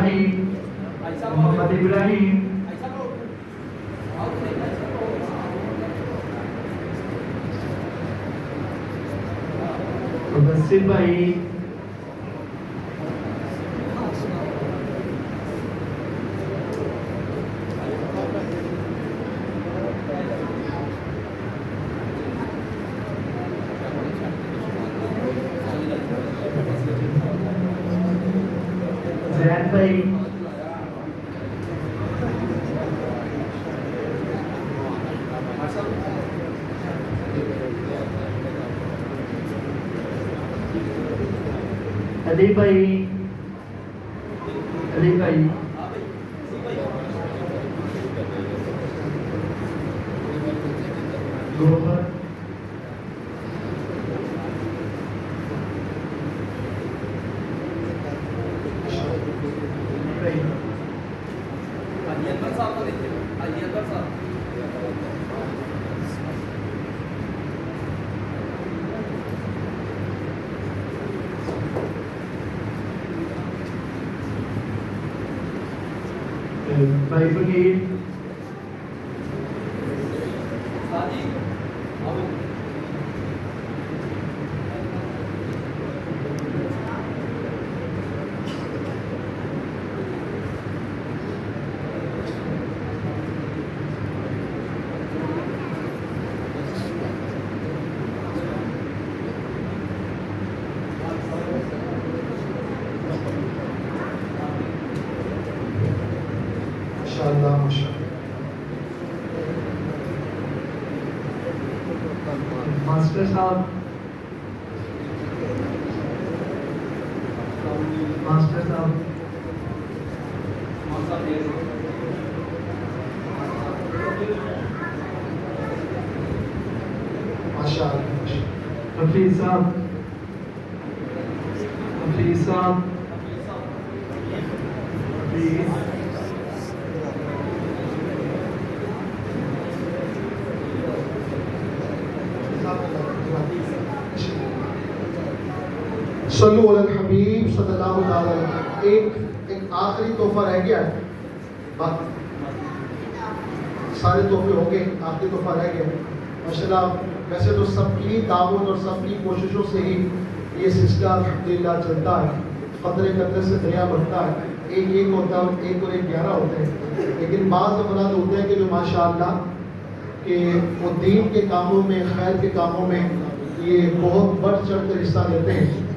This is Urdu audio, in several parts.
ابراہیم محمد ابراہیم مبشر بھائی زین بھائی علی بھائی علی بھائی گوہر بھائی فقیر ماسٹر صاحب ماسٹر صاحب حفیظ صاحب حفیظ صاحب حفیظ صلو علی الحبیب صلی اللہ علیہ وسلم۔ ایک آخری تحفہ رہ گیا ہے، سارے تحفے ہو گئے، آخری تحفہ رہ گیا ماشاءاللہ۔ ویسے تو سب کی تعاون اور سب کی کوششوں سے ہی یہ سلسلہ الحمدللہ چلتا ہے، قطرے قطرے سے دریا بڑھتا ہے، ایک ہوتا ہے، ایک اور ایک 11 ہوتے ہیں، لیکن بعض افراد ہوتے ہیں کہ جو ماشاءاللہ کہ وہ دین کے کاموں میں، خیر کے کاموں میں یہ بہت بڑھ چڑھ کر حصہ لیتے ہیں۔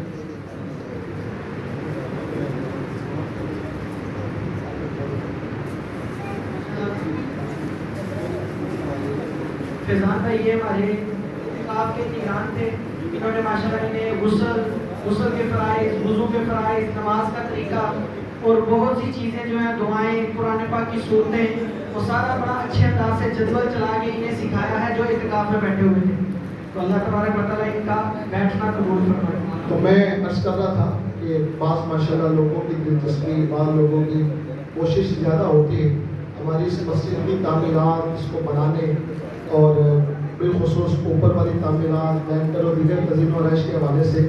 فیضان بھائی یہ ہمارے اعتکاف کے نگران تھے، انہوں نے ماشاءاللہ انہیں غسل کے فرائض، وضو کے فرائض، نماز کا طریقہ اور بہت سی چیزیں جو ہیں، دعائیں، قرآن پاک کی صورتیں، وہ سارا بڑا اچھے انداز سے جدول چلا کے انہیں سکھایا ہے جو اعتکاف میں بیٹھے ہوئے تھے۔ تو اللہ تبارک و تعالیٰ ان کا بیٹھنا قبول فرمائے۔ تو میں عرض کر رہا تھا کہ بعض ماشاءاللہ لوگوں کی دلچسپی، بعض لوگوں کی کوشش زیادہ ہوتی ہے ہماری اس مسجد کی تعمیرات، اس کو بنانے اور بالخصوص اوپر والی تعمیرات، لینٹر اور دیگر تزئین و آرائش کے حوالے سے۔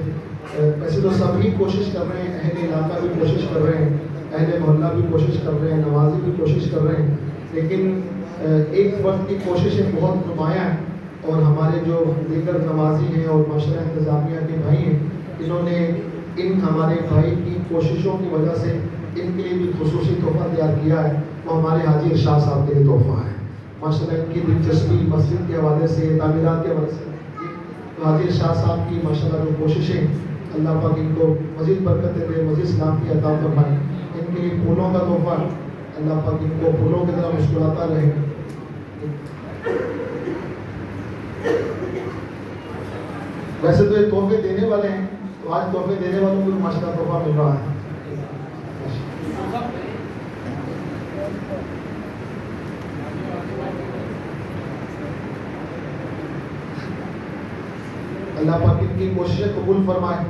ویسے تو سبھی کوشش کر رہے ہیں، اہل علاقہ بھی کوشش کر رہے ہیں، اہل محلہ بھی کوشش کر رہے ہیں، نمازی بھی کوشش کر رہے ہیں، لیکن ایک فرد کی کوششیں بہت نمایاں ہیں، اور ہمارے جو دیگر نمازی ہیں اور معاشرہ انتظامیہ کے بھائی ہیں، انہوں نے ان ہمارے بھائی کی کوششوں کی وجہ سے ان کے لیے بھی خصوصی تحفہ تیار کیا ہے، وہ ہمارے حاجی ارشاد صاحب کے لیے تحفہ ہے۔ ماشاءاللہ ان کی دلچسپی مسجد کے حوالے سے، تعمیرات کے حوالے سے، تو حاجی ارشاد صاحب کی ماشاءاللہ جو کوششیں، اللہ پاک ان کو مزید برکتیں دے، مزید سلامتی عطا فرمائے۔ ان کے لیے پھولوں کا تحفہ، اللہ پاک ان کو پھولوں کی طرح مسکراتا رہے۔ ویسے تو یہ تحفے دینے والے ہیں، تو آج تحفے دینے والوں کو ماشاءاللہ تحفہ مل رہا ہے۔ اللہ پاک ان کی کوششیں قبول فرمائے،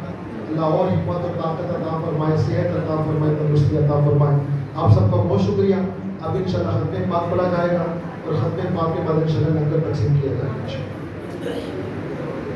اللہ اور حکمت اور طاقت عطا فرمائے، صحت عطا فرمائے، تندرستی عطا فرمائے۔ آپ سب کا بہت شکریہ۔ اب انشاءاللہ ختم پاک پڑھا جائے گا اور ختم پاک کے بعد انشاءاللہ لنگر تقسیم کیا جائے گا۔